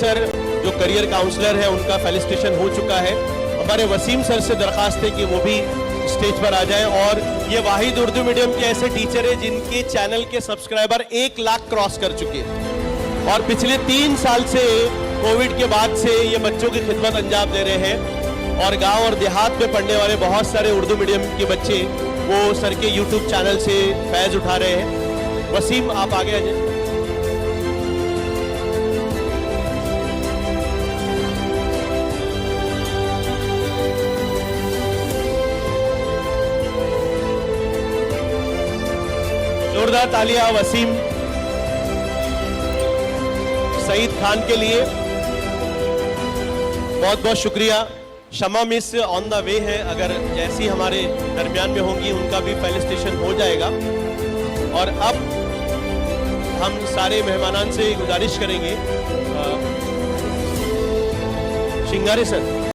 Sir जो career counsellor है उनका फेलिसिटेशन हो चुका है। हमारे वसीम सर से दरखास्त है कि वो भी स्टेज पर आ जाएं। और ये वाहिद उर्दू मीडियम के ऐसे टीचर है जिनके चैनल के सब्सक्राइबर 1 लाख क्रॉस कर चुके हैं और पिछले 3 साल से कोविड के बाद से ये बच्चों की खिदमत अंजाम दे रहे हैं। और गांव और देहात में पढ़ने वाले बहुत सारे उर्दू मीडियम के बच्चे वो सर के यूट्यूब चैनल से फैज़ उठा रहे हैं। वसीम आप आगे आ जाए। जोरदार तालियां वसीम सईद खान के लिए। बहुत बहुत शुक्रिया। शमा मिस ऑन द वे है, अगर जैसी हमारे दरमियान में होंगी उनका भी फेलिसिटेशन हो जाएगा। और अब हम सारे मेहमानान से गुजारिश करेंगे, शिंगारे सर